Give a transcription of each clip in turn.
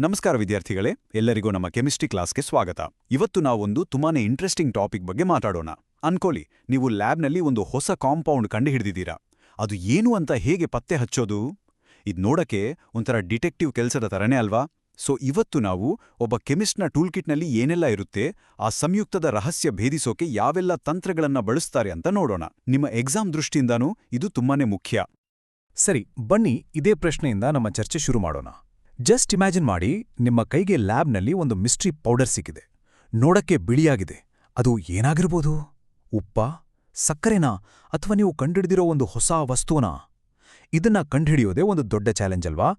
ನಮಸ್ಕಾರ ವಿದ್ಯಾರ್ಥಿಗಳೇ, ಎಲ್ಲರಿಗೂ ನಮ್ಮ ಕೆಮಿಸ್ಟ್ರಿ ಕ್ಲಾಸ್ಗೆ ಸ್ವಾಗತ. ಇವತ್ತು ನಾವೊಂದು ತುಂಬಾನೇ ಇಂಟ್ರೆಸ್ಟಿಂಗ್ ಟಾಪಿಕ್ ಬಗ್ಗೆ ಮಾತಾಡೋಣ. ಅನ್ಕೊಳ್ಳಿ, ನೀವು ಲ್ಯಾಬ್ನಲ್ಲಿ ಒಂದು ಹೊಸ ಕಾಂಪೌಂಡ್ ಕಂಡುಹಿಡಿದಿದ್ದೀರಾ. ಅದು ಏನು ಅಂತ ಹೇಗೆ ಪತ್ತೆ ಹಚ್ಚೋದು? ಇದ್ ನೋಡಕ್ಕೆ ಒಂಥರ ಡಿಟೆಕ್ಟಿವ್ ಕೆಲಸದ ತರನೇ ಅಲ್ವಾ? ಸೊ ಇವತ್ತು ನಾವು ಒಬ್ಬ ಕೆಮಿಸ್ಟ್ನ ಟೂಲ್ಕಿಟ್ನಲ್ಲಿ ಏನೆಲ್ಲ ಇರುತ್ತೆ, ಆ ಸಂಯುಕ್ತದ ರಹಸ್ಯ ಭೇದಿಸೋಕೆ ಯಾವೆಲ್ಲ ತಂತ್ರಗಳನ್ನ ಬಳಸ್ತಾರೆ ಅಂತ ನೋಡೋಣ. ನಿಮ್ಮ ಎಕ್ಸಾಮ್ ದೃಷ್ಟಿಯಿಂದಾನೂ ಇದು ತುಂಬಾನೇ ಮುಖ್ಯ. ಸರಿ, ಬನ್ನಿ ಇದೇ ಪ್ರಶ್ನೆಯಿಂದ ನಮ್ಮ ಚರ್ಚೆ ಶುರು ಮಾಡೋಣ. ಜಸ್ಟ್ ಇಮ್ಯಾಜಿನ್ ಮಾಡಿ, ನಿಮ್ಮ ಕೈಗೆ ಲ್ಯಾಬ್ನಲ್ಲಿ ಒಂದು ಮಿಸ್ಟ್ರಿ ಪೌಡರ್ ಸಿಕ್ಕಿದೆ. ನೋಡಕ್ಕೆ ಬಿಳಿಯಾಗಿದೆ. ಅದು ಏನಾಗಿರ್ಬೋದು? ಉಪ್ಪ, ಸಕ್ಕರೆನಾ, ಅಥವಾ ನೀವು ಕಂಡುಹಿಡಿದಿರೋ ಒಂದು ಹೊಸ ವಸ್ತುನಾ? ಇದನ್ನ ಕಂಡುಹಿಡಿಯೋದೇ ಒಂದು ದೊಡ್ಡ ಚಾಲೆಂಜ್ ಅಲ್ವಾ?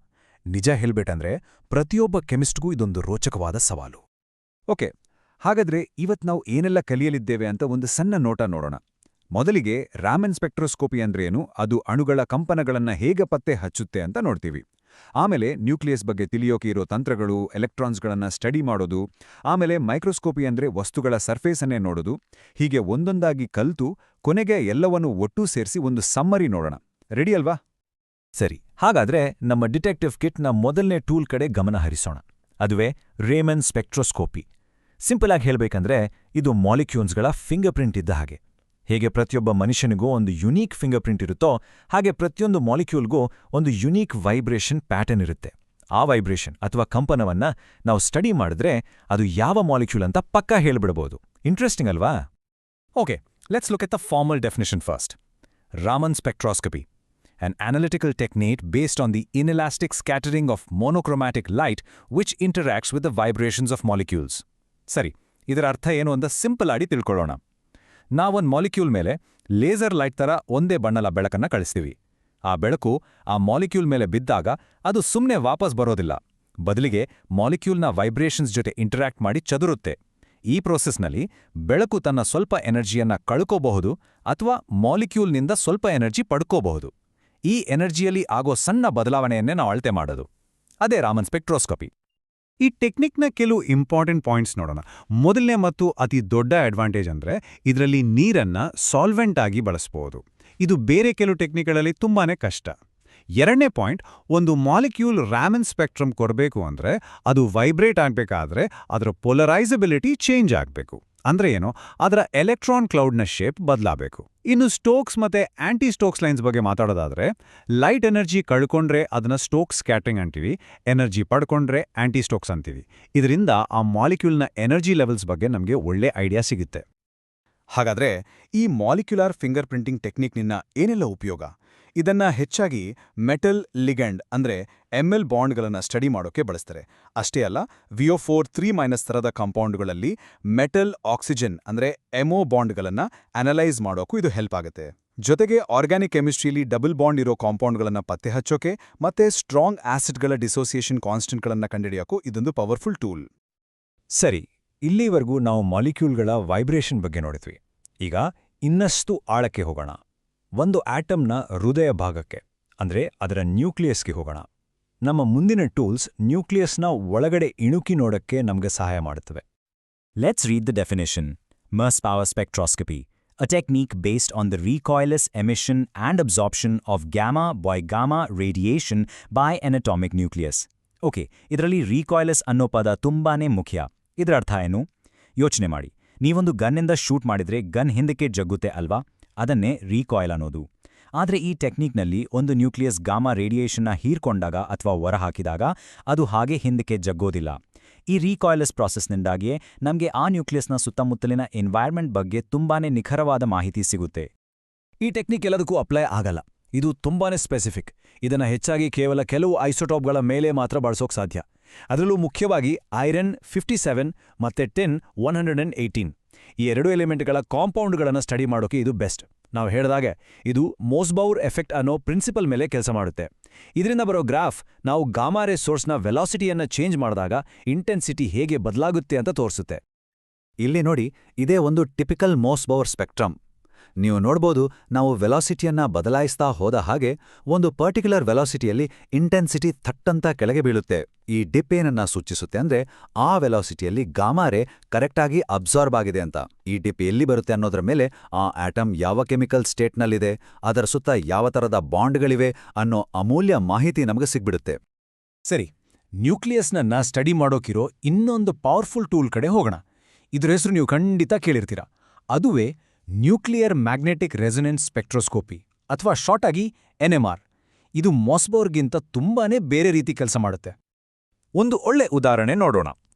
ನಿಜ ಹೇಳ್ಬೇಕಂದ್ರೆ ಪ್ರತಿಯೊಬ್ಬ ಕೆಮಿಸ್ಟ್ಗೂ ಇದೊಂದು ರೋಚಕವಾದ ಸವಾಲು. ಓಕೆ, ಹಾಗಾದ್ರೆ ಇವತ್ತು ನಾವು ಏನೆಲ್ಲ ಕಲಿಯಲಿದ್ದೇವೆ ಅಂತ ಒಂದು ಸಣ್ಣ ನೋಟ ನೋಡೋಣ. ಮೊದಲಿಗೆ ರಾಮನ್ ಸ್ಪೆಕ್ಟ್ರೋಸ್ಕೋಪಿ ಅಂದ್ರೇನು, ಅದು ಅಣುಗಳ ಕಂಪನಗಳನ್ನ ಹೇಗೆ ಪತ್ತೆ ಹಚ್ಚುತ್ತೆ ಅಂತ ನೋಡ್ತೀವಿ. ಆಮೇಲೆ ನ್ಯೂಕ್ಲಿಯಸ್ ಬಗ್ಗೆ ತಿಳಿಯೋಕೆ ಇರೋ ತಂತ್ರಗಳು, ಎಲೆಕ್ಟ್ರಾನ್ಸ್ಗಳನ್ನ ಸ್ಟಡಿ ಮಾಡೋದು. ಆಮೇಲೆ ಮೈಕ್ರೋಸ್ಕೋಪಿ ಅಂದ್ರೆ ವಸ್ತುಗಳ ಸರ್ಫೇಸನ್ನೇ ನೋಡೋದು. ಹೀಗೆ ಒಂದೊಂದಾಗಿ ಕಲ್ತು ಕೊನೆಗೆ ಎಲ್ಲವನ್ನೂ ಒಟ್ಟೂ ಸೇರಿಸಿ ಒಂದು ಸಮ್ಮರಿ ನೋಡೋಣ. ರೆಡಿ ಅಲ್ವಾ? ಸರಿ, ಹಾಗಾದ್ರೆ ನಮ್ಮ ಡಿಟೆಕ್ಟಿವ್ ಕಿಟ್ನ ಮೊದಲನೇ ಟೂಲ್ ಕಡೆ ಗಮನ ಹರಿಸೋಣ. ಅದುವೇ ರೇಮನ್ ಸ್ಪೆಕ್ಟ್ರೋಸ್ಕೋಪಿ. ಸಿಂಪಲ್ ಆಗಿ ಹೇಳ್ಬೇಕಂದ್ರೆ ಇದು ಮಾಲಿಕ್ಯೂಲ್ಸ್ಗಳ ಫಿಂಗರ್ ಪ್ರಿಂಟ್ ಇದ್ದ ಹಾಗೆ. ಹೇಗೆ ಪ್ರತಿಯೊಬ್ಬ ಮನುಷ್ಯನಿಗೂ ಒಂದು ಯುನೀಕ್ ಫಿಂಗರ್ ಪ್ರಿಂಟ್ ಇರುತ್ತೋ, ಹಾಗೆ ಪ್ರತಿಯೊಂದು ಮಾಲಿಕ್ಯೂಲ್ಗೂ ಒಂದು ಯುನೀಕ್ ವೈಬ್ರೇಷನ್ ಪ್ಯಾಟರ್ನ್ ಇರುತ್ತೆ. ಆ ವೈಬ್ರೇಷನ್ ಅಥವಾ ಕಂಪನವನ್ನ ನಾವು ಸ್ಟಡಿ ಮಾಡಿದ್ರೆ ಅದು ಯಾವ ಮಾಲಿಕ್ಯೂಲ್ ಅಂತ ಪಕ್ಕಾ ಹೇಳ್ಬಿಡಬಹುದು. ಇಂಟ್ರೆಸ್ಟಿಂಗ್ ಅಲ್ವಾ? Okay, let's look at the formal definition first. Raman spectroscopy, an analytical technique based on the inelastic scattering of monochromatic light which interacts with the vibrations of molecules. ಸರಿ, ಇದರ ಅರ್ಥ ಏನು ಅಂತ ಸಿಂಪಲ್ ಆಗಿ ತಿಳ್ಕೊಳ್ಳೋಣ. ನಾವೊಂದು ಮಾಲಿಕ್ಯೂಲ್ ಮೇಲೆ ಲೇಸರ್ ಲೈಟ್ ತರ ಒಂದೇ ಬಣ್ಣದ ಬೆಳಕನ್ನ ಕಳಿಸ್ತೀವಿ. ಆ ಬೆಳಕು ಆ ಮಾಲಿಕ್ಯೂಲ್ ಮೇಲೆ ಬಿದ್ದಾಗ ಅದು ಸುಮ್ಮನೆ ವಾಪಸ್ ಬರೋದಿಲ್ಲ. ಬದಲಿಗೆ ಮಾಲಿಕ್ಯೂಲ್ನ ವೈಬ್ರೇಷನ್ಸ್ ಜೊತೆ ಇಂಟರಾಕ್ಟ್ ಮಾಡಿ ಚದುರುತ್ತೆ. ಈ ಪ್ರೋಸೆಸ್ನಲ್ಲಿ ಬೆಳಕು ತನ್ನ ಸ್ವಲ್ಪ ಎನರ್ಜಿಯನ್ನ ಕಳ್ಕೋಬಹುದು ಅಥವಾ ಮಾಲಿಕ್ಯೂಲ್ನಿಂದ ಸ್ವಲ್ಪ ಎನರ್ಜಿ ಪಡ್ಕೋಬಹುದು. ಈ ಎನರ್ಜಿಯಲ್ಲಿ ಆಗೋ ಸಣ್ಣ ಬದಲಾವಣೆಯನ್ನೇ ನಾವು ಅಳತೆ ಮಾಡೋದು. ಅದೇ ರಾಮನ್ ಸ್ಪೆಕ್ಟ್ರೋಸ್ಕೋಪಿ. ಈ ಟೆಕ್ನಿಕ್ನ ಕೆಲವು ಇಂಪಾರ್ಟೆಂಟ್ ಪಾಯಿಂಟ್ಸ್ ನೋಡೋಣ. ಮೊದಲನೇ ಮತ್ತು ಅತಿ ದೊಡ್ಡ ಅಡ್ವಾಂಟೇಜ್ ಅಂದ್ರೆ ಇದರಲ್ಲಿ ನೀರನ್ನ ಸಾಲ್ವೆಂಟ್ ಆಗಿ ಬಳಸಬಹುದು. ಇದು ಬೇರೆ ಕೆಲವು ಟೆಕ್ನಿಕ್ಗಳಲ್ಲಿ ತುಂಬಾನೇ ಕಷ್ಟ. ಎರಡನೇ ಪಾಯಿಂಟ್, ಒಂದು ಮಾಲಿಕ್ಯೂಲ್ ರಾಮನ್ ಸ್ಪೆಕ್ಟ್ರಮ್ ಕೊಡಬೇಕು ಅಂದ್ರೆ ಅದು ವೈಬ್ರೇಟ್ ಆಗಬೇಕಾದ್ರೆ ಅದರ ಪೊಲರೈಸಬಿಲಿಟಿ ಚೇಂಜ್ ಆಗಬೇಕು. ಅಂದ್ರೆ ಏನು, ಅದರ ಎಲೆಕ್ಟ್ರಾನ್ ಕ್ಲೌಡ್ನ ಶೇಪ್ ಬದಲಾಗಬೇಕು. ಇನ್ನು ಸ್ಟೋಕ್ಸ್ ಮತ್ತೆ ಆಂಟಿ ಸ್ಟೋಕ್ಸ್ ಲೈನ್ಸ್ ಬಗ್ಗೆ ಮಾತಾಡೋದಾದ್ರೆ, ಲೈಟ್ ಎನರ್ಜಿ ಕಳ್ಕೊಂಡ್ರೆ ಅದನ್ನ ಸ್ಟೋಕ್ಸ್ ಸ್ಕ್ಯಾಟರಿಂಗ್ ಅಂತೀವಿ, ಎನರ್ಜಿ ಪಡ್ಕೊಂಡ್ರೆ ಆಂಟಿ ಸ್ಟೋಕ್ಸ್ ಅಂತೀವಿ. ಇದರಿಂದ ಆ ಮಾಲಿಕ್ಯೂಲ್ನ ಎನರ್ಜಿ ಲೆವೆಲ್ಸ್ ಬಗ್ಗೆ ನಮಗೆ ಒಳ್ಳೆ ಐಡಿಯಾ ಸಿಗುತ್ತೆ. ಹಾಗಾದ್ರೆ ಈ ಮಾಲಿಕ್ಯುಲಾರ್ ಫಿಂಗರ್ ಪ್ರಿಂಟಿಂಗ್ ಟೆಕ್ನಿಕ್ನಿಂದ ಏನೆಲ್ಲ ಉಪಯೋಗ? ಇದನ್ನ ಹೆಚ್ಚಾಗಿ ಮೆಟಲ್ ಲಿಗಂಡ್ ಅಂದ್ರೆ ಎಂಎಲ್ ಬಾಂಡ್ಗಳನ್ನು ಸ್ಟಡಿ ಮಾಡೋಕೆ ಬಳಸ್ತಾರೆ. ಅಷ್ಟೇ ಅಲ್ಲ, VO4 3- ತರದ ಕಾಂಪೌಂಡ್ಗಳಲ್ಲಿ ಮೆಟಲ್ ಆಕ್ಸಿಜನ್ ಅಂದ್ರೆ MO ಬಾಂಡ್ಗಳನ್ನು ಅನಲೈಸ್ ಮಾಡೋಕ್ಕೂ ಇದು ಹೆಲ್ಪ್ ಆಗುತ್ತೆ. ಜೊತೆಗೆ ಆರ್ಗ್ಯಾನಿಕ್ ಕೆಮಿಸ್ಟ್ರಿಯಲ್ಲಿ ಡಬಲ್ ಬಾಂಡ್ ಇರೋ ಕಾಂಪೌಂಡ್ಗಳನ್ನು ಪತ್ತೆ ಹಚ್ಚೋಕೆ ಮತ್ತೆ ಸ್ಟ್ರಾಂಗ್ ಆಸಿಡ್ಗಳ ಡಿಸೋಸಿಯೇಷನ್ ಕಾನ್ಸ್ಟೆಂಟ್ಗಳನ್ನು ಕಂಡುಹಿಡಿಯೋಕ್ಕೂ ಇದೊಂದು ಪವರ್ಫುಲ್ ಟೂಲ್. ಸರಿ, ಇಲ್ಲಿವರೆಗೂ ನಾವು ಮಾಲಿಕ್ಯೂಲ್ಗಳ ವೈಬ್ರೇಷನ್ ಬಗ್ಗೆ ನೋಡಿದ್ವಿ. ಈಗ ಇನ್ನಷ್ಟು ಆಳಕ್ಕೆ ಹೋಗೋಣ. ಒಂದು ಆಟಮ್ನ ಹೃದಯ ಭಾಗಕ್ಕೆ, ಅಂದ್ರೆ ಅದರ ನ್ಯೂಕ್ಲಿಯಸ್ಗೆ ಹೋಗೋಣ. ನಮ್ಮ ಮುಂದಿನ ಟೂಲ್ಸ್ ನ್ಯೂಕ್ಲಿಯಸ್ನ ಒಳಗಡೆ ಇಣುಕಿ ನೋಡಕ್ಕೆ ನಮಗೆ ಸಹಾಯ ಮಾಡುತ್ತವೆ. Let's read the definition. Merce power spectroscopy, a technique based on the recoilless emission and absorption of gamma by gamma radiation by an atomic nucleus. Okay, ಇದರಲ್ಲಿ recoilless ಅನ್ನೋ ಪದ ತುಂಬಾನೇ ಮುಖ್ಯ. ಇದರ ಅರ್ಥ ಏನು? ಯೋಚನೆ ಮಾಡಿ, ನೀವೊಂದು ಗನ್ನಿಂದ ಶೂಟ್ ಮಾಡಿದ್ರೆ ಗನ್ ಹಿಂದಕ್ಕೆ ಜಗ್ಗುತ್ತೆ ಅಲ್ವಾ? ಅದನ್ನೇ ರೀಕಾಯಿಲ್ ಅನ್ನೋದು. ಆದರೆ ಈ ಟೆಕ್ನಿಕ್ನಲ್ಲಿ ಒಂದು ನ್ಯೂಕ್ಲಿಯಸ್ ಗಾಮಾ ರೇಡಿಯೇಷನ್ನ ಹೀರ್ಕೊಂಡಾಗ ಅಥವಾ ಹೊರಹಾಕಿದಾಗ ಅದು ಹಾಗೆ ಹಿಂದಕ್ಕೆ ಜಗ್ಗೋದಿಲ್ಲ. ಈ ರೀಕಾಯಿಲಸ್ ಪ್ರಾಸೆಸ್ನಿಂದಾಗಿಯೇ ನಮಗೆ ಆ ನ್ಯೂಕ್ಲಿಯಸ್ನ ಸುತ್ತಮುತ್ತಲಿನ ಎನ್ವೈರ್ಮೆಂಟ್ ಬಗ್ಗೆ ತುಂಬಾನೇ ನಿಖರವಾದ ಮಾಹಿತಿ ಸಿಗುತ್ತೆ. ಈ ಟೆಕ್ನಿಕ್ ಎಲ್ಲದಕ್ಕೂ ಅಪ್ಲೈ ಆಗಲ್ಲ. ಇದು ತುಂಬಾನೇ ಸ್ಪೆಸಿಫಿಕ್. ಇದನ್ನ ಹೆಚ್ಚಾಗಿ ಕೇವಲ ಕೆಲವು ಐಸೋಟೋಪ್ಗಳ ಮೇಲೆ ಮಾತ್ರ ಬಳಸೋಕೆ ಸಾಧ್ಯ. ಅದರಲ್ಲೂ ಮುಖ್ಯವಾಗಿ ಐರನ್ 57 ಮತ್ತೆ ಟಿನ್ 118. ಈ ಎರಡು ಎಲಿಮೆಂಟ್ಗಳ ಕಾಂಪೌಂಡ್ಗಳನ್ನು ಸ್ಟಡಿ ಮಾಡೋಕೆ ಇದು ಬೆಸ್ಟ್. ನಾವು ಹೇಳಿದಾಗೆ ಇದು ಮೋಸ್ಬೌರ್ ಎಫೆಕ್ಟ್ ಅನ್ನೋ ಪ್ರಿನ್ಸಿಪಲ್ ಮೇಲೆ ಕೆಲಸ ಮಾಡುತ್ತೆ. ಇದರಿಂದ ಬರೋ ಗ್ರಾಫ್ ನಾವು ಗಾಮಾ ರೇ ಸೋರ್ಸ್ನ ವೆಲಾಸಿಟಿಯನ್ನ ಚೇಂಜ್ ಮಾಡಿದಾಗ ಇಂಟೆನ್ಸಿಟಿ ಹೇಗೆ ಬದಲಾಗುತ್ತೆ ಅಂತ ತೋರಿಸುತ್ತೆ. ಇಲ್ಲಿ ನೋಡಿ, ಇದೇ ಒಂದು ಟಿಪಿಕಲ್ ಮೋಸ್ಬೌರ್ ಸ್ಪೆಕ್ಟ್ರಮ್. ನೀವು ನೋಡ್ಬೋದು, ನಾವು ವೆಲಾಸಿಟಿಯನ್ನ ಬದಲಾಯಿಸ್ತಾ ಹೋದ ಹಾಗೆ ಒಂದು ಪರ್ಟಿಕ್ಯುಲರ್ ವೆಲಾಸಿಟಿಯಲ್ಲಿ ಇಂಟೆನ್ಸಿಟಿ ಥಟ್ಟಂತ ಕೆಳಗೆ ಬೀಳುತ್ತೆ. ಈ ಡಿಪ್ ಏನನ್ನ ಸೂಚಿಸುತ್ತೆ ಅಂದ್ರೆ ಆ ವೆಲಾಸಿಟಿಯಲ್ಲಿ ಗಾಮಾ ರೇ ಕರೆಕ್ಟಾಗಿ ಅಬ್ಸಾರ್ಬ್ ಆಗಿದೆ ಅಂತ. ಈ ಡಿಪ್ ಎಲ್ಲಿ ಬರುತ್ತೆ ಅನ್ನೋದ್ರ ಮೇಲೆ ಆ ಆಟಮ್ ಯಾವ ಕೆಮಿಕಲ್ ಸ್ಟೇಟ್ನಲ್ಲಿದೆ, ಅದರ ಸುತ್ತ ಯಾವ ಥರದ ಬಾಂಡ್ಗಳಿವೆ ಅನ್ನೋ ಅಮೂಲ್ಯ ಮಾಹಿತಿ ನಮಗೆ ಸಿಗ್ಬಿಡುತ್ತೆ. ಸರಿ, ನ್ಯೂಕ್ಲಿಯಸ್ನನ್ನ ಸ್ಟಡಿ ಮಾಡೋಕಿರೋ ಇನ್ನೊಂದು ಪವರ್ಫುಲ್ ಟೂಲ್ ಕಡೆ ಹೋಗೋಣ. ಇದ್ರ ಹೆಸರು ನೀವು ಖಂಡಿತ ಕೇಳಿರ್ತೀರ. ಅದುವೇ ನ್ಯೂಕ್ಲಿಯರ್ ಮ್ಯಾಗ್ನೆಟಿಕ್ ರೆಸೊನೆನ್ಸ್ ಸ್ಪೆಕ್ಟ್ರೋಸ್ಕೋಪಿ ಅಥವಾ ಶಾರ್ಟ್ ಆಗಿ NMR. ಇದು ಮೊಸ್ಬೋರ್ಗಿಂತ ತುಂಬಾನೇ ಬೇರೆ ರೀತಿ ಕೆಲಸ ಮಾಡುತ್ತೆ. ಒಂದು ಒಳ್ಳೆ ಉದಾಹರಣೆ ನೋಡೋಣ.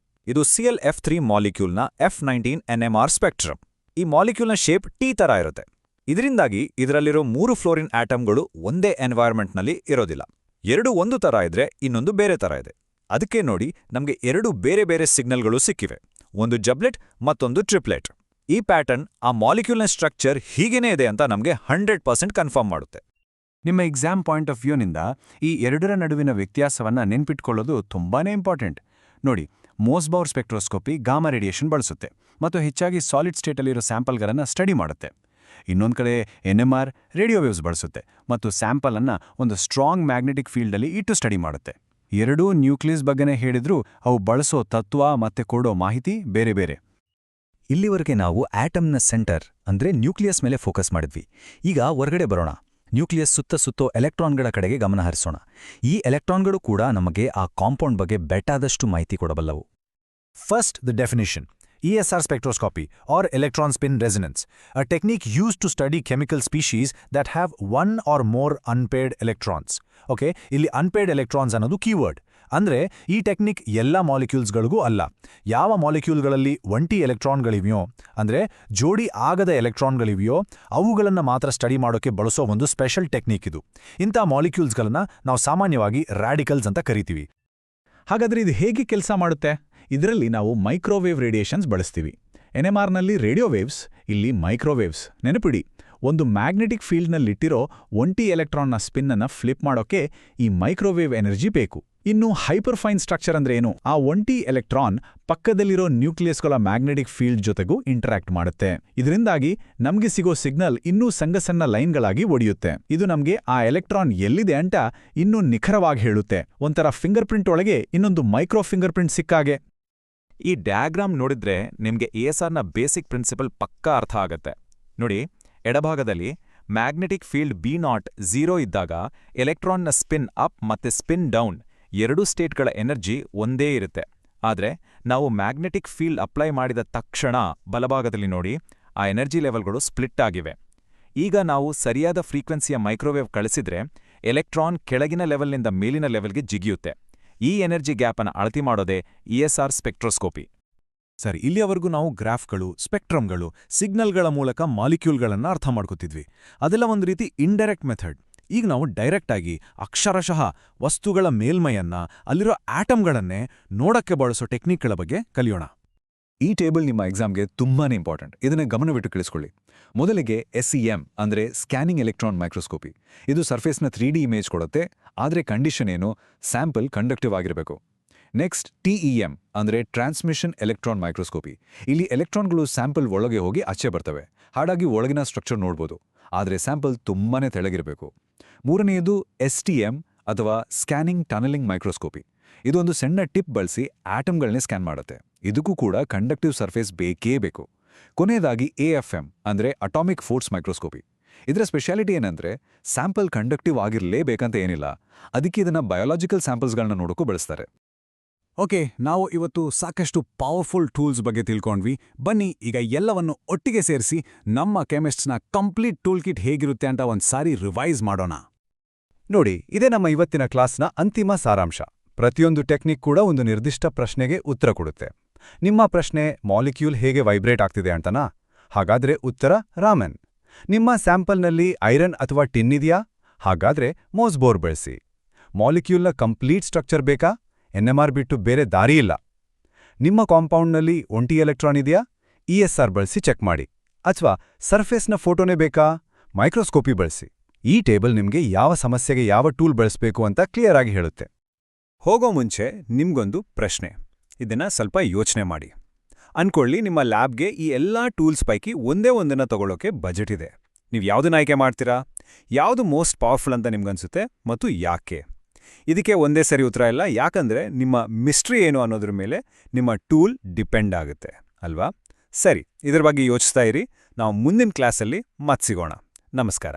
ಇದು ClF3 ಮಾಲಿಕ್ಯೂಲ್ನ F19 NMR ಸ್ಪೆಕ್ಟ್ರಮ್. ಈ ಮಾಲಿಕ್ಯೂಲ್ನ ಶೇಪ್ T ತರ ಇರುತ್ತೆ. ಇದರಿಂದಾಗಿ ಇದರಲ್ಲಿರೋ 3 ಫ್ಲೋರಿನ್ ಆಟಮ್ಗಳು ಒಂದೇ ಎನ್ವೈರ್ಮೆಂಟ್ನಲ್ಲಿ ಇರೋದಿಲ್ಲ. ಎರಡು ಒಂದು ತರ ಇದ್ರೆ ಇನ್ನೊಂದು ಬೇರೆ ತರ ಇದೆ. ಅದಕ್ಕೆ ನೋಡಿ ನಮಗೆ 2 ಬೇರೆ ಬೇರೆ ಸಿಗ್ನಲ್ಗಳು ಸಿಕ್ಕಿವೆ. ಒಂದು ಜಬ್ಲೆಟ್ ಮತ್ತೊಂದು ಟ್ರಿಪ್ಲೆಟ್. ಈ ಪ್ಯಾಟರ್ನ್ ಆ ಮಾಲಿಕ್ಯೂಲ್ನ ಸ್ಟ್ರಕ್ಚರ್ ಹೀಗೇನೇ ಇದೆ ಅಂತ ನಮಗೆ 100% ಕನ್ಫರ್ಮ್ ಮಾಡುತ್ತೆ. ನಿಮ್ಮ ಎಕ್ಸಾಮ್ ಪಾಯಿಂಟ್ ಆಫ್ ವ್ಯೂನಿಂದ ಈ ಎರಡರ ನಡುವಿನ ವ್ಯತ್ಯಾಸವನ್ನ ನೆನ್ಪಿಟ್ಕೊಳ್ಳೋದು ತುಂಬಾನೇ ಇಂಪಾರ್ಟೆಂಟ್. ನೋಡಿ, ಮೋಸ್ಬೌರ್ ಸ್ಪೆಕ್ಟ್ರೋಸ್ಕೋಪಿ ಗಾಮಾ ರೇಡಿಯೇಷನ್ ಬಳಸುತ್ತೆ ಮತ್ತು ಹೆಚ್ಚಾಗಿ ಸಾಲಿಡ್ ಸ್ಟೇಟಲ್ಲಿರೋ ಸ್ಯಾಂಪಲ್ಗಳನ್ನು ಸ್ಟಡಿ ಮಾಡುತ್ತೆ. ಇನ್ನೊಂದು ಕಡೆ NMR ರೇಡಿಯೋ ವೇವ್ಸ್ ಬಳಸುತ್ತೆ ಮತ್ತು ಸ್ಯಾಂಪಲ್ ಅನ್ನ ಒಂದು ಸ್ಟ್ರಾಂಗ್ ಮ್ಯಾಗ್ನೆಟಿಕ್ ಫೀಲ್ಡಲ್ಲಿ ಇಟ್ಟು ಸ್ಟಡಿ ಮಾಡುತ್ತೆ. ಎರಡೂ ನ್ಯೂಕ್ಲಿಯಸ್ ಬಗ್ಗೆನೇ ಹೇಳಿದ್ರೂ ಅವು ಬಳಸೋ ತತ್ವ ಮತ್ತೆ ಕೊಡೋ ಮಾಹಿತಿ ಬೇರೆ ಬೇರೆ. ಇಲ್ಲಿವರೆಗೆ ನಾವು ಆಟಮ್ನ ಸೆಂಟರ್ ಅಂದ್ರೆ ನ್ಯೂಕ್ಲಿಯಸ್ ಮೇಲೆ ಫೋಕಸ್ ಮಾಡಿದ್ವಿ. ಈಗ ಹೊರಗಡೆ ಬರೋಣ. ನ್ಯೂಕ್ಲಿಯಸ್ ಸುತ್ತೋ ಎಲೆಕ್ಟ್ರಾನ್ಗಳ ಕಡೆಗೆ ಗಮನ ಹರಿಸೋಣ. ಈ ಎಲೆಕ್ಟ್ರಾನ್ಗಳು ಕೂಡ ನಮಗೆ ಆ ಕಾಂಪೌಂಡ್ ಬಗ್ಗೆ ಬೇಕಾದಷ್ಟು ಮಾಹಿತಿ ಕೊಡಬಲ್ಲವು. First, the definition. ESR spectroscopy, or electron spin resonance, a technique used to study chemical species that have one or more unpaired electrons. Okay, ಇಲ್ಲಿ unpaired electrons ಅನ್ನೋದು ಕೀವರ್ಡ್. ಅಂದ್ರೆ ಈ ಟೆಕ್ನಿಕ್ ಎಲ್ಲ ಮಾಲಿಕ್ಯೂಲ್ಸ್ಗಳಿಗೂ ಅಲ್ಲ. ಯಾವ ಮಾಲಿಕ್ಯೂಲ್ಗಳಲ್ಲಿ ಒಂಟಿ ಎಲೆಕ್ಟ್ರಾನ್ಗಳಿವೆಯೋ ಅಂದ್ರೆ ಜೋಡಿ ಆಗದ ಎಲೆಕ್ಟ್ರಾನ್ಗಳಿವೆಯೋ ಅವುಗಳನ್ನು ಮಾತ್ರ ಸ್ಟಡಿ ಮಾಡೋಕೆ ಬಳಸೋ ಒಂದು ಸ್ಪೆಷಲ್ ಟೆಕ್ನಿಕ್ ಇದು. ಇಂಥ ಮಾಲಿಕ್ಯೂಲ್ಸ್ಗಳನ್ನ ನಾವು ಸಾಮಾನ್ಯವಾಗಿ ರ್ಯಾಡಿಕಲ್ಸ್ ಅಂತ ಕರಿತೀವಿ. ಹಾಗಾದ್ರೆ ಇದು ಹೇಗೆ ಕೆಲಸ ಮಾಡುತ್ತೆ? ಇದರಲ್ಲಿ ನಾವು ಮೈಕ್ರೋವೇವ್ ರೇಡಿಯೇಷನ್ಸ್ ಬಳಸ್ತೀವಿ. NMRನಲ್ಲಿ ರೇಡಿಯೋ ವೇವ್ಸ್, ಇಲ್ಲಿ ಮೈಕ್ರೋವೇವ್ಸ್. ನೆನಪಿಡಿ, ಒಂದು ಮ್ಯಾಗ್ನೆಟಿಕ್ ಫೀಲ್ಡ್ನಲ್ಲಿಟ್ಟಿರೋ ಒಂಟಿ ಎಲೆಕ್ಟ್ರಾನ್ನ ಸ್ಪಿನ್ನನ್ನು ಫ್ಲಿಪ್ ಮಾಡೋಕೆ ಈ ಮೈಕ್ರೋವೇವ್ ಎನರ್ಜಿ ಬೇಕು. ಇನ್ನು ಹೈಪರ್ಫೈನ್ ಸ್ಟ್ರಕ್ಚರ್ ಅಂದ್ರೆ ಏನು? ಆ ಒಂಟಿ ಎಲೆಕ್ಟ್ರಾನ್ ಪಕ್ಕದಲ್ಲಿರೋ ನ್ಯೂಕ್ಲಿಯಸ್ಗಳ ಮ್ಯಾಗ್ನೆಟಿಕ್ ಫೀಲ್ಡ್ ಜೊತೆಗೂ ಇಂಟರಾಕ್ಟ್ ಮಾಡುತ್ತೆ. ಇದರಿಂದಾಗಿ ನಮಗೆ ಸಿಗೋ ಸಿಗ್ನಲ್ ಇನ್ನೂ ಸಣ್ಣ ಲೈನ್ಗಳಾಗಿ ಒಡೆಯುತ್ತೆ. ಇದು ನಮಗೆ ಆ ಎಲೆಕ್ಟ್ರಾನ್ ಎಲ್ಲಿದೆ ಅಂತ ಇನ್ನೂ ನಿಖರವಾಗಿ ಹೇಳುತ್ತೆ. ಒಂಥರ ಫಿಂಗರ್ ಪ್ರಿಂಟ್ ಒಳಗೆ ಇನ್ನೊಂದು ಮೈಕ್ರೋ ಫಿಂಗರ್ ಪ್ರಿಂಟ್ ಸಿಕ್ಕಾಗೆ. ಈ ಡಯಾಗ್ರಾಮ್ ನೋಡಿದ್ರೆ ನಿಮಗೆ ESRನ ಬೇಸಿಕ್ ಪ್ರಿನ್ಸಿಪಲ್ ಪಕ್ಕಾ ಅರ್ಥ ಆಗತ್ತೆ. ನೋಡಿ, ಎಡಭಾಗದಲ್ಲಿ ಮ್ಯಾಗ್ನೆಟಿಕ್ ಫೀಲ್ಡ್ B0 0 ಇದ್ದಾಗ ಎಲೆಕ್ಟ್ರಾನ್ನ ಸ್ಪಿನ್ ಅಪ್ ಮತ್ತೆ ಸ್ಪಿನ್ ಡೌನ್ ಎರಡೂ ಸ್ಟೇಟ್ಗಳ ಎನರ್ಜಿ ಒಂದೇ ಇರುತ್ತೆ. ಆದರೆ ನಾವು ಮ್ಯಾಗ್ನೆಟಿಕ್ ಫೀಲ್ಡ್ ಅಪ್ಲೈ ಮಾಡಿದ ತಕ್ಷಣ ಬಲಭಾಗದಲ್ಲಿ ನೋಡಿ ಆ ಎನರ್ಜಿ ಲೆವೆಲ್ಗಳು ಸ್ಪ್ಲಿಟ್ ಆಗಿವೆ. ಈಗ ನಾವು ಸರಿಯಾದ ಫ್ರೀಕ್ವೆನ್ಸಿಯ ಮೈಕ್ರೋವೇವ್ ಕಳಿಸಿದ್ರೆ ಎಲೆಕ್ಟ್ರಾನ್ ಕೆಳಗಿನ ಲೆವೆಲ್ನಿಂದ ಮೇಲಿನ ಲೆವೆಲ್ಗೆ ಜಿಗಿಯುತ್ತೆ. ಈ ಎನರ್ಜಿ ಗ್ಯಾಪನ್ನು ಅಳತಿ ಮಾಡೋದೇ ESR ಸ್ಪೆಕ್ಟ್ರೋಸ್ಕೋಪಿ. ಸರಿ, ಇಲ್ಲಿಯವರೆಗೂ ನಾವು ಗ್ರಾಫ್ಗಳು, ಸ್ಪೆಕ್ಟ್ರಮ್ಗಳು, ಸಿಗ್ನಲ್ಗಳ ಮೂಲಕ ಮಾಲಿಕ್ಯೂಲ್ಗಳನ್ನು ಅರ್ಥ ಮಾಡ್ಕೋತಿದ್ವಿ. ಅದೆಲ್ಲ ಒಂದು ರೀತಿ ಇಂಡೈರೆಕ್ಟ್ ಮೆಥಡ್. ಈಗ ನಾವು ಡೈರೆಕ್ಟ್ ಆಗಿ ಅಕ್ಷರಶಃ ವಸ್ತುಗಳ ಮೇಲ್ಮೈಯನ್ನ, ಅಲ್ಲಿರೋ ಆಟಮ್ಗಳನ್ನೇ ನೋಡಕ್ಕೆ ಬಳಸೋ ಟೆಕ್ನಿಕ್ಗಳ ಬಗ್ಗೆ ಕಲಿಯೋಣ. ಈ ಟೇಬಲ್ ನಿಮ್ಮ ಎಕ್ಸಾಮ್ಗೆ ತುಂಬಾನೇ ಇಂಪಾರ್ಟೆಂಟ್. ಇದನ್ನ ಗಮನವಿಟ್ಟು ಕೇಳಿಸ್ಕೊಳ್ಳಿ. ಮೊದಲಿಗೆ SEM ಅಂದ್ರೆ ಸ್ಕ್ಯಾನಿಂಗ್ ಎಲೆಕ್ಟ್ರಾನ್ ಮೈಕ್ರೋಸ್ಕೋಪಿ. ಇದು ಸರ್ಫೇಸ್ನ 3D ಇಮೇಜ್ ಕೊಡುತ್ತೆ, ಆದರೆ ಕಂಡೀಷನ್ ಏನು? ಸ್ಯಾಂಪಲ್ ಕಂಡಕ್ಟಿವ್ ಆಗಿರಬೇಕು. ನೆಕ್ಸ್ಟ್ TEM ಅಂದ್ರೆ ಟ್ರಾನ್ಸ್ಮಿಷನ್ ಎಲೆಕ್ಟ್ರಾನ್ ಮೈಕ್ರೋಸ್ಕೋಪಿ. ಇಲ್ಲಿ ಎಲೆಕ್ಟ್ರಾನ್ಗಳು ಸ್ಯಾಂಪಲ್ ಒಳಗೆ ಹೋಗಿ ಆಚೆ ಬರ್ತವೆ. ಹಾಗಾಗಿ ಒಳಗಿನ ಸ್ಟ್ರಕ್ಚರ್ ನೋಡ್ಬೋದು, ಆದರೆ ಸ್ಯಾಂಪಲ್ ತುಂಬಾನೇ ತೆಳಗಿರಬೇಕು. ಮೂರನೆಯದು STM ಅಥವಾ ಸ್ಕ್ಯಾನಿಂಗ್ ಟನಲಿಂಗ್ ಮೈಕ್ರೋಸ್ಕೋಪಿ. ಇದೊಂದು ಸಣ್ಣ ಟಿಪ್ ಬಳಸಿ ಆಟಮ್ಗಳನ್ನೇ ಸ್ಕ್ಯಾನ್ ಮಾಡುತ್ತೆ. ಇದಕ್ಕೂ ಕೂಡ ಕಂಡಕ್ಟಿವ್ ಸರ್ಫೇಸ್ ಬೇಕೇ ಬೇಕು. ಕೊನೆಯದಾಗಿ AFM ಅಂದ್ರೆ ಅಟಾಮಿಕ್ ಫೋರ್ಸ್ ಮೈಕ್ರೋಸ್ಕೋಪಿ. ಇದರ ಸ್ಪೆಷಾಲಿಟಿ ಏನಂದ್ರೆ ಸ್ಯಾಂಪಲ್ ಕಂಡಕ್ಟಿವ್ ಆಗಿರಲೇಬೇಕಂತ ಏನಿಲ್ಲ. ಅದಕ್ಕೆ ಇದನ್ನ ಬಯೋಲಾಜಿಕಲ್ ಸ್ಯಾಂಪಲ್ಸ್ಗಳನ್ನ ನೋಡೋಕ್ಕೂ ಬಳಸ್ತಾರೆ. ಓಕೆ, ನಾವು ಇವತ್ತು ಸಾಕಷ್ಟು ಪವರ್ಫುಲ್ ಟೂಲ್ಸ್ ಬಗ್ಗೆ ತಿಳ್ಕೊಂಡ್ವಿ. ಬನ್ನಿ ಈಗ ಎಲ್ಲವನ್ನು ಒಟ್ಟಿಗೆ ಸೇರಿಸಿ ನಮ್ಮ ಕೆಮಿಸ್ಟ್ಸ್ನ ಕಂಪ್ಲೀಟ್ ಟೂಲ್ ಕಿಟ್ ಹೇಗಿರುತ್ತೆ ಅಂತ ಒಂದ್ಸಾರಿ ರಿವೈಸ್ ಮಾಡೋಣ. ನೋಡಿ, ಇದೇ ನಮ್ಮ ಇವತ್ತಿನ ಕ್ಲಾಸ್ನ ಅಂತಿಮ ಸಾರಾಂಶ. ಪ್ರತಿಯೊಂದು ಟೆಕ್ನಿಕ್ ಕೂಡ ಒಂದು ನಿರ್ದಿಷ್ಟ ಪ್ರಶ್ನೆಗೆ ಉತ್ತರ ಕೊಡುತ್ತೆ. ನಿಮ್ಮ ಪ್ರಶ್ನೆ ಮಾಲಿಕ್ಯೂಲ್ ಹೇಗೆ ವೈಬ್ರೇಟ್ ಆಗ್ತಿದೆ ಅಂತನಾ? ಹಾಗಾದ್ರೆ ಉತ್ತರ ರಾಮನ್. ನಿಮ್ಮ ಸ್ಯಾಂಪಲ್ನಲ್ಲಿ ಐರನ್ ಅಥವಾ ಟಿನ್ ಇದೆಯಾ? ಹಾಗಾದ್ರೆ ಮೋಸ್ಬೋರ್ ಬಳಸಿ. ಮಾಲಿಕ್ಯೂಲ್ನ ಕಂಪ್ಲೀಟ್ ಸ್ಟ್ರಕ್ಚರ್ ಬೇಕಾ? NMR ಬಿಟ್ಟು ಬೇರೆ ದಾರಿ ಇಲ್ಲ. ನಿಮ್ಮ ಕಾಂಪೌಂಡ್ನಲ್ಲಿ ಒಂಟಿ ಎಲೆಕ್ಟ್ರಾನ್ ಇದೆಯಾ? ESR ಬಳಸಿ ಚೆಕ್ ಮಾಡಿ. ಅಥವಾ ಸರ್ಫೇಸ್ನ ಫೋಟೋನೇ ಬೇಕಾ? ಮೈಕ್ರೋಸ್ಕೋಪಿ ಬಳಸಿ. ಈ ಟೇಬಲ್ ನಿಮಗೆ ಯಾವ ಸಮಸ್ಯೆಗೆ ಯಾವ ಟೂಲ್ ಬಳಸಬೇಕು ಅಂತ ಕ್ಲಿಯರ್ ಆಗಿ ಹೇಳುತ್ತೆ. ಹೋಗೋ ಮುಂಚೆ ನಿಮ್ಗೊಂದು ಪ್ರಶ್ನೆ. ಇದನ್ನ ಸ್ವಲ್ಪ ಯೋಚನೆ ಮಾಡಿ. ಅನ್ಕೊಳ್ಳಿ, ನಿಮ್ಮ ಲ್ಯಾಬ್ಗೆ ಈ ಎಲ್ಲಾ ಟೂಲ್ಸ್ ಪೈಕಿ ಒಂದೇ ಒಂದನ್ನ ತಗೊಳ್ಳೋಕೆ ಬಜೆಟ್ ಇದೆ. ನೀವು ಯಾವುದನ್ನ ಆಯ್ಕೆ ಮಾಡ್ತೀರಾ? ಯಾವುದು ಮೋಸ್ಟ್ ಪವರ್ಫುಲ್ ಅಂತ ನಿಮ್ಗನ್ಸುತ್ತೆ ಮತ್ತು ಯಾಕೆ? ಇದಕ್ಕೆ ಒಂದೇ ಸರಿ ಉತ್ತರ ಇಲ್ಲ, ಯಾಕಂದ್ರೆ ನಿಮ್ಮ ಮಿಸ್ಟ್ರಿ ಏನು ಅನ್ನೋದ್ರ ಮೇಲೆ ನಿಮ್ಮ ಟೂಲ್ ಡಿಪೆಂಡ್ ಆಗುತ್ತೆ ಅಲ್ವಾ? ಸರಿ, ಇದ್ರ ಬಗ್ಗೆ ಯೋಚಿಸ್ತಾ ಇರಿ. ನಾವು ಮುಂದಿನ ಕ್ಲಾಸಲ್ಲಿ ಮತ್ತೆ ಸಿಗೋಣ. ನಮಸ್ಕಾರ.